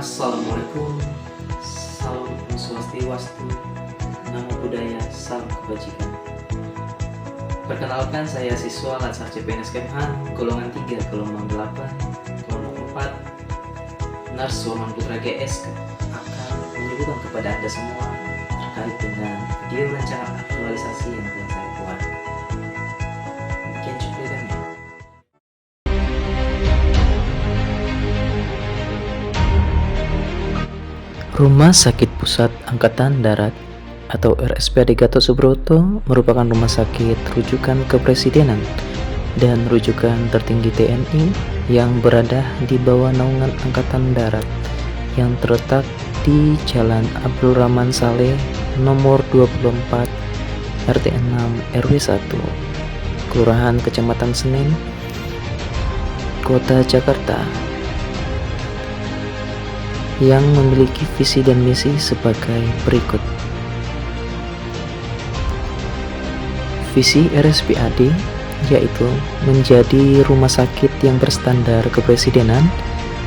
Assalamualaikum, salam swastiastu, namo buddhaya, salam kebajikan. Perkenalkan, saya siswa Latsar CPNS Kemhan, golongan 3, gelombang 8, kelompok 4, Nars Warman Putra GSK akan menyebutkan kepada Anda semua terkait dengan video rancangan aktualisasi yang telah saya buat. Demikian cuplikannya. Rumah Sakit Pusat Angkatan Darat atau RSPAD Gatot Subroto merupakan rumah sakit rujukan kepresidenan dan rujukan tertinggi TNI yang berada di bawah naungan Angkatan Darat yang terletak di Jalan Abdul Rahman Saleh nomor 24 RT 6 RW 1 Kelurahan Kecamatan Senen, Kota Jakarta, yang memiliki visi dan misi sebagai berikut. Visi RSPAD yaitu menjadi rumah sakit yang berstandar kepresidenan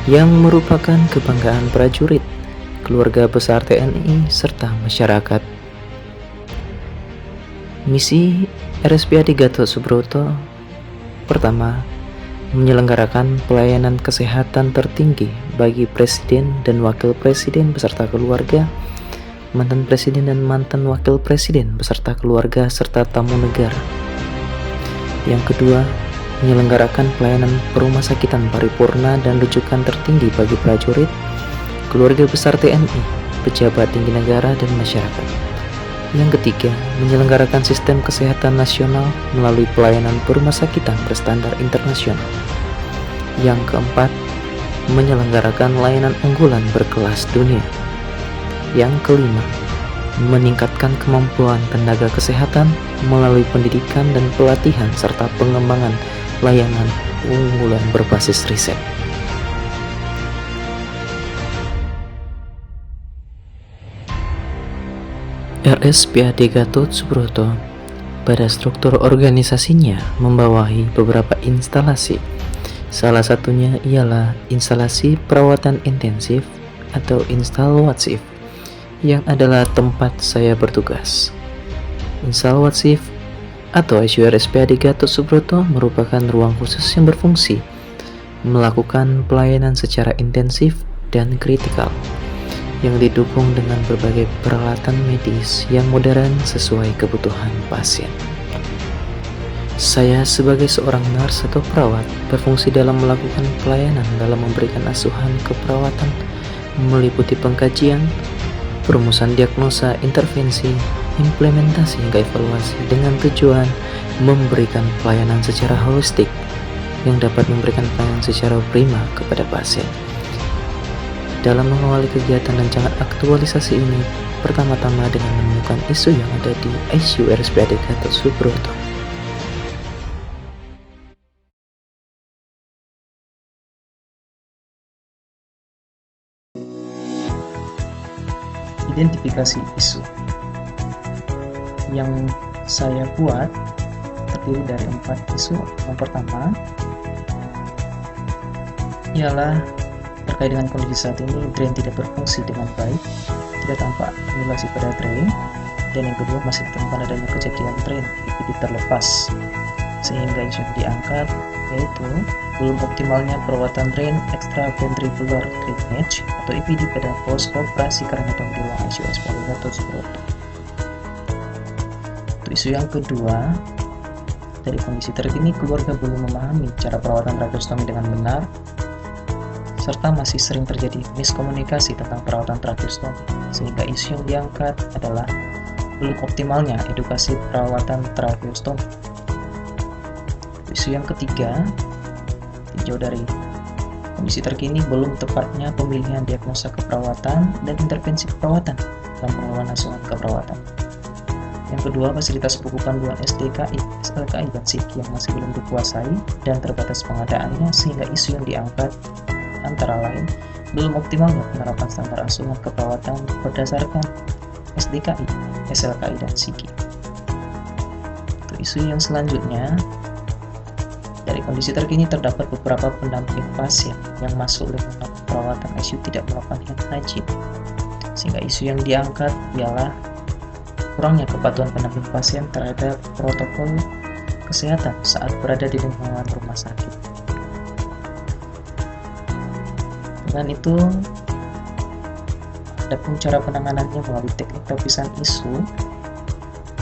yang merupakan kebanggaan prajurit, keluarga besar TNI, serta masyarakat. Misi RSPAD Gatot Subroto: pertama, menyelenggarakan pelayanan kesehatan tertinggi bagi Presiden dan Wakil Presiden beserta keluarga, mantan Presiden dan mantan Wakil Presiden beserta keluarga, serta tamu negara. Yang kedua, menyelenggarakan pelayanan perumahsakitan paripurna dan rujukan tertinggi bagi prajurit, keluarga besar TNI, pejabat tinggi negara, dan masyarakat. Yang ketiga, menyelenggarakan sistem kesehatan nasional melalui pelayanan perumahsakitan berstandar internasional. Yang keempat, menyelenggarakan layanan unggulan berkelas dunia. Yang kelima, meningkatkan kemampuan tenaga kesehatan melalui pendidikan dan pelatihan serta pengembangan layanan unggulan berbasis riset. RSPAD Gatot Subroto pada struktur organisasinya membawahi beberapa instalasi. Salah satunya ialah instalasi perawatan intensif atau instalwatsif yang adalah tempat saya bertugas. Instalwatsif atau ICU RSPAD Gatot Subroto merupakan ruang khusus yang berfungsi melakukan pelayanan secara intensif dan kritikal, yang didukung dengan berbagai peralatan medis yang modern sesuai kebutuhan pasien. Saya sebagai seorang nars atau perawat berfungsi dalam melakukan pelayanan dalam memberikan asuhan keperawatan meliputi pengkajian, perumusan diagnosa, intervensi, implementasi hingga evaluasi dengan tujuan memberikan pelayanan secara holistik yang dapat memberikan pelayanan secara prima kepada pasien. Dalam mengawali kegiatan rancangan aktualisasi ini, pertama-tama dengan menemukan isu yang ada di ICU RSPAD Gatot Subroto. Identifikasi isu yang saya buat terdiri dari 4 isu. Yang pertama ialah terkait dengan kondisi saat ini, drain tidak berfungsi dengan baik, tidak tampak akumulasi pada drain. Dan yang kedua, masih ditemukan adanya kejadian drain EPD terlepas, sehingga isu yang diangkat yaitu belum optimalnya perawatan drain extraventricular drainage atau EPD pada pos operasi karyotom di ruang ICU RSPAD Gatot Subroto. Isu yang kedua, dari kondisi terkini keluarga belum memahami cara perawatan tracheostomi dengan benar, serta masih sering terjadi miskomunikasi tentang perawatan tracheostomi, sehingga isu yang diangkat adalah belum optimalnya edukasi perawatan tracheostomi. Isu yang ketiga, tinjau dari kondisi terkini belum tepatnya pemilihan diagnosa keperawatan dan intervensi keperawatan dalam pengelolaan asuhan keperawatan. Yang kedua, fasilitas buku panduan SDKI, SLKI, dan SIKI yang masih belum dikuasai dan terbatas pengadaannya, sehingga isu yang diangkat antara lain belum optimalnya penerapan standar asuhan keperawatan berdasarkan SDKI, SLKI, dan SIKI. Isu yang selanjutnya, dari kondisi terkini terdapat beberapa pendamping pasien yang masuk lingkungan perawatan ICU tidak melakukan hand hygiene, sehingga isu yang diangkat ialah kurangnya kepatuhan pendamping pasien terhadap protokol kesehatan saat berada di lingkungan rumah sakit. Dengan itu, adapun cara penanganannya melalui teknik tapisan isu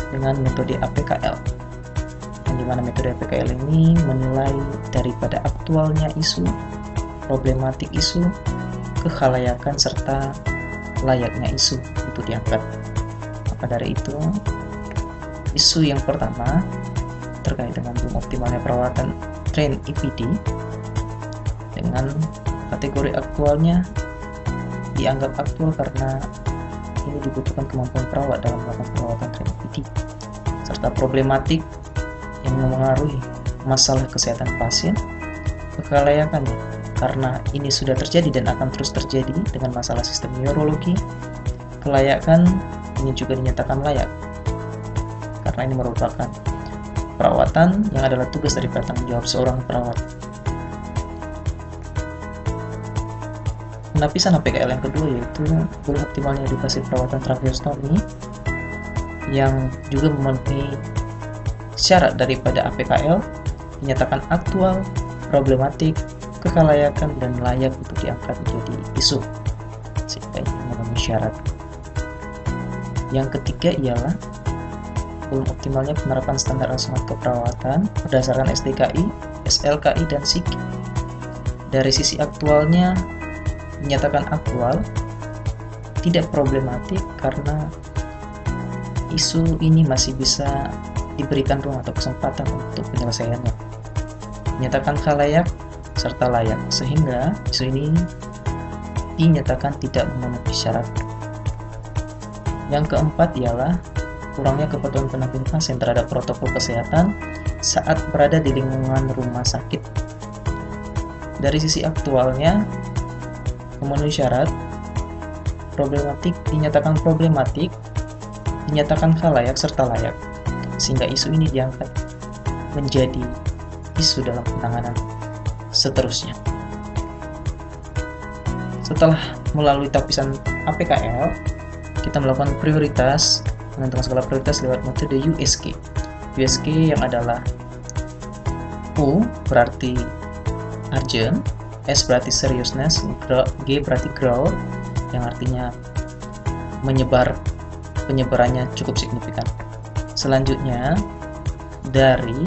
dengan metode APKL, yang dimana metode APKL ini menilai daripada aktualnya isu, problematik isu, kekhalayakan serta layaknya isu itu diangkat. Maka dari itu, isu yang pertama terkait dengan belum optimalnya perawatan drain EPD dengan kategori aktualnya dianggap aktual karena ini dibutuhkan kemampuan perawat dalam melakukan perawatan drain EPD, serta problematik yang memengaruhi masalah kesehatan pasien, kekhalayakannya karena ini sudah terjadi dan akan terus terjadi dengan masalah sistem neurologi. Kelayakan ini juga dinyatakan layak karena ini merupakan perawatan yang adalah tugas dari tanggung jawab seorang perawat. Penapisan APKL yang kedua yaitu belum optimalnya edukasi perawatan tracheostomi yang juga memenuhi syarat daripada APKL, dinyatakan aktual, problematik, kekhalayakan, dan layak untuk diangkat menjadi isu, sehingga ini memenuhi syarat. Yang ketiga ialah belum optimalnya penerapan standar asuhan keperawatan berdasarkan STKI, SLKI, dan SIKI. Dari sisi aktualnya dinyatakan aktual, tidak problematik karena isu ini masih bisa diberikan ruang atau kesempatan untuk penyelesaiannya. Dinyatakan khalayak serta layak, sehingga isu ini dinyatakan tidak memenuhi syarat. Yang keempat ialah kurangnya kepatuhan pendamping pasien terhadap protokol kesehatan saat berada di lingkungan rumah sakit. Dari sisi aktualnya memenuhi syarat, problematik dinyatakan problematik, dinyatakan khalayak serta layak, sehingga isu ini diangkat menjadi isu dalam penanganan seterusnya. Setelah melalui tapisan APKL, kita melakukan prioritas, menentukan skala prioritas lewat metode USG. USG yang adalah U berarti urgent, S berarti seriousness, G berarti growth, yang artinya penyebarannya cukup signifikan. Selanjutnya, dari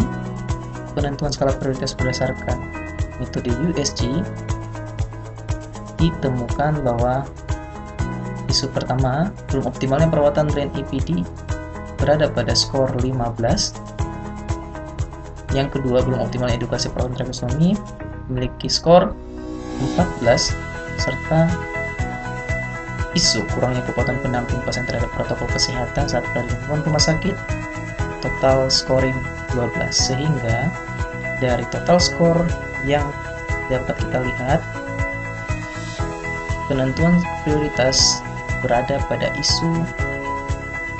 penentuan skala prioritas berdasarkan metode USG, ditemukan bahwa isu pertama, belum optimalnya perawatan drain EPD berada pada skor 15. Yang kedua, belum optimalnya edukasi perawatan tracheostomi memiliki skor 14, serta isu kurangnya kepatuhan pendamping pasien terhadap protokol kesehatan saat berada di lingkungan rumah sakit total scoring 12, sehingga dari total skor yang dapat kita lihat penentuan prioritas berada pada isu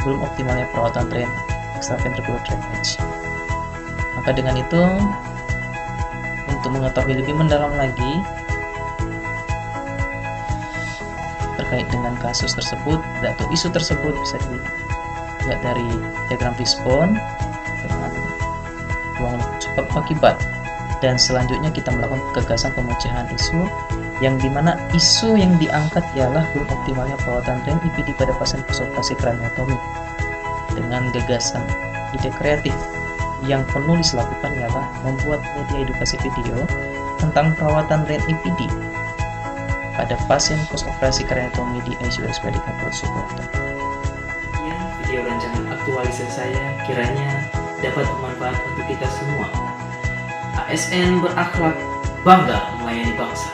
belum optimalnya perawatan drain extraventricular drainage. Maka dengan itu, untuk mengetahui lebih mendalam lagi terkait dengan kasus tersebut atau isu tersebut, bisa dilihat dari diagram Fishbone dengan ruang sebab akibat, dan selanjutnya kita melakukan gagasan pemecahan isu, yang dimana isu yang diangkat ialah belum optimalnya perawatan drain EPD pada pasien postoperasi kraniotomi. Dengan gagasan ide kreatif yang penulis lakukan ialah membuat media edukasi video tentang perawatan drain EPD pada pasien postoperasi kraniotomi di ICU RSPAD Gatot Subroto. Sekian video rancangan aktualisasi saya, kiranya dapat bermanfaat untuk kita semua. ASN berakhlak, bangga melayani bangsa.